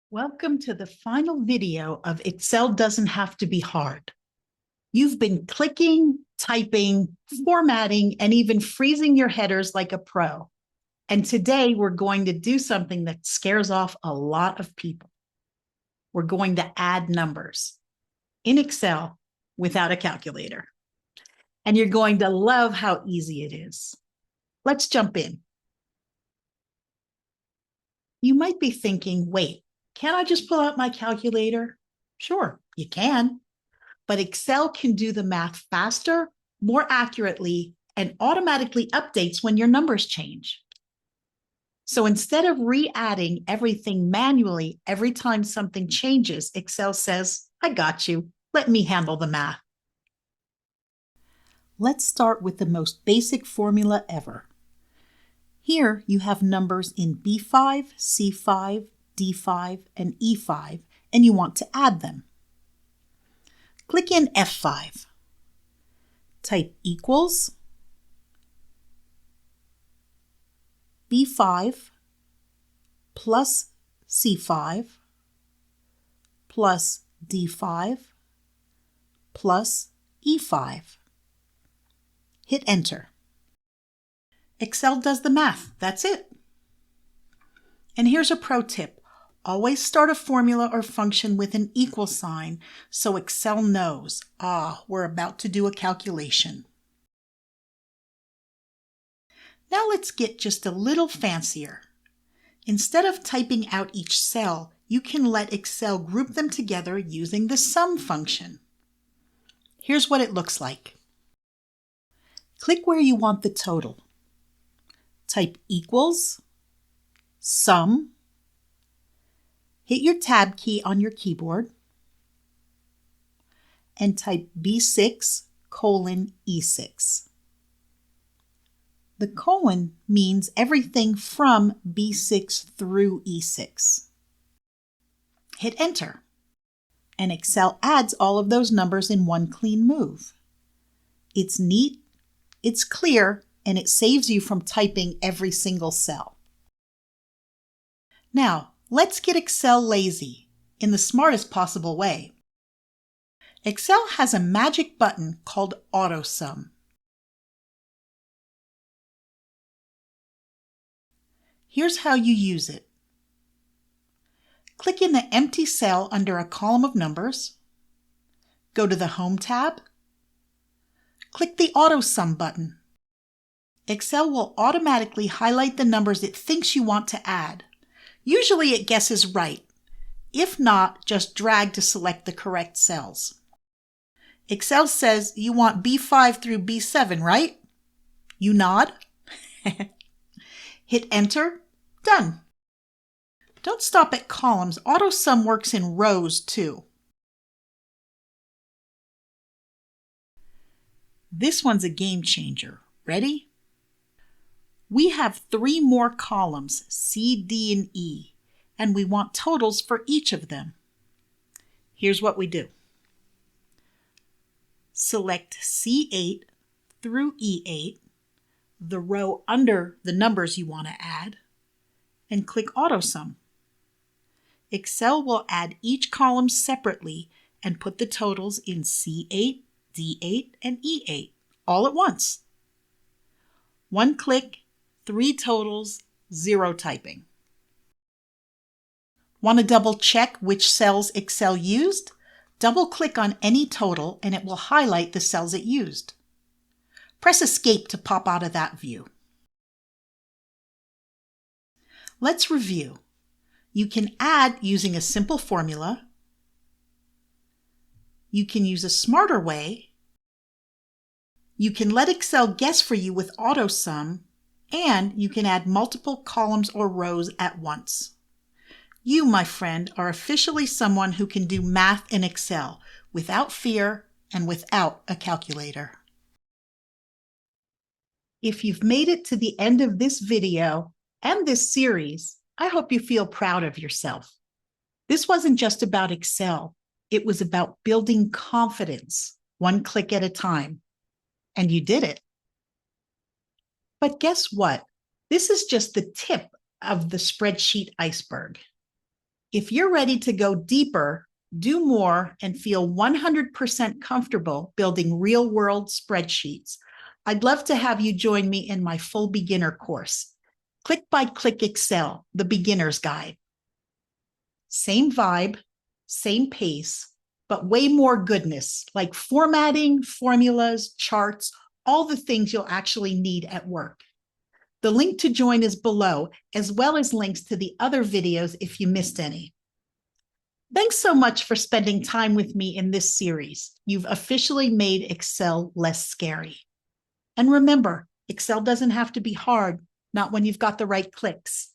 Welcome to the final video of Excel Doesn't Have to Be Hard. You've been clicking, typing, formatting, and even freezing your headers like a pro. And today we're going to do something that scares off a lot of people. We're going to add numbers in Excel without a calculator. And you're going to love how easy it is. Let's jump in. You might be thinking, wait, can't I just pull out my calculator? Sure, you can. But Excel can do the math faster, more accurately, and automatically updates when your numbers change. So instead of re-adding everything manually every time something changes, Excel says, I got you. Let me handle the math. Let's start with the most basic formula ever. Here you have numbers in B5, C5, D5, and E5, and you want to add them. Click in F5. Type equals B5 plus C5 plus D5 plus E5. Hit enter. Excel does the math. That's it. And here's a pro tip. Always start a formula or function with an equal sign so Excel knows, we're about to do a calculation. Now let's get just a little fancier. Instead of typing out each cell, you can let Excel group them together using the sum function. Here's what it looks like. Click where you want the total. Type equals, sum, hit your tab key on your keyboard, and type B6 colon E6. The colon means everything from B6 through E6. Hit enter, and Excel adds all of those numbers in one clean move. It's neat, it's clear, and it saves you from typing every single cell. Now, let's get Excel lazy in the smartest possible way. Excel has a magic button called AutoSum. Here's how you use it. Click in the empty cell under a column of numbers. Go to the Home tab. Click the AutoSum button. Excel will automatically highlight the numbers it thinks you want to add. Usually it guesses right. If not, just drag to select the correct cells. Excel says you want B5 through B7, right? You nod. Hit enter. Done. Don't stop at columns. AutoSum works in rows too. This one's a game changer. Ready? We have 3 more columns, C, D, and E, and we want totals for each of them. Here's what we do. Select C8 through E8, the row under the numbers you want to add, and click AutoSum. Excel will add each column separately and put the totals in C8, D8, and E8 all at once. 1 click, 3 totals, 0 typing. Want to double check which cells Excel used? Double click on any total and it will highlight the cells it used. Press Escape to pop out of that view. Let's review. You can add using a simple formula. You can use a smarter way. You can let Excel guess for you with AutoSum, and you can add multiple columns or rows at once. You, my friend, are officially someone who can do math in Excel without fear and without a calculator. If you've made it to the end of this video and this series, I hope you feel proud of yourself. This wasn't just about Excel. It was about building confidence, 1 click at a time. And you did it. But guess what? This is just the tip of the spreadsheet iceberg. If you're ready to go deeper, do more, and feel 100% comfortable building real-world spreadsheets, I'd love to have you join me in my full beginner course, Click by Click Excel, the Beginner's Guide. Same vibe, same pace, but way more goodness, like formatting, formulas, charts, all the things you'll actually need at work. The link to join is below, as well as links to the other videos if you missed any. Thanks so much for spending time with me in this series. You've officially made Excel less scary. And remember, Excel doesn't have to be hard, not when you've got the right clicks.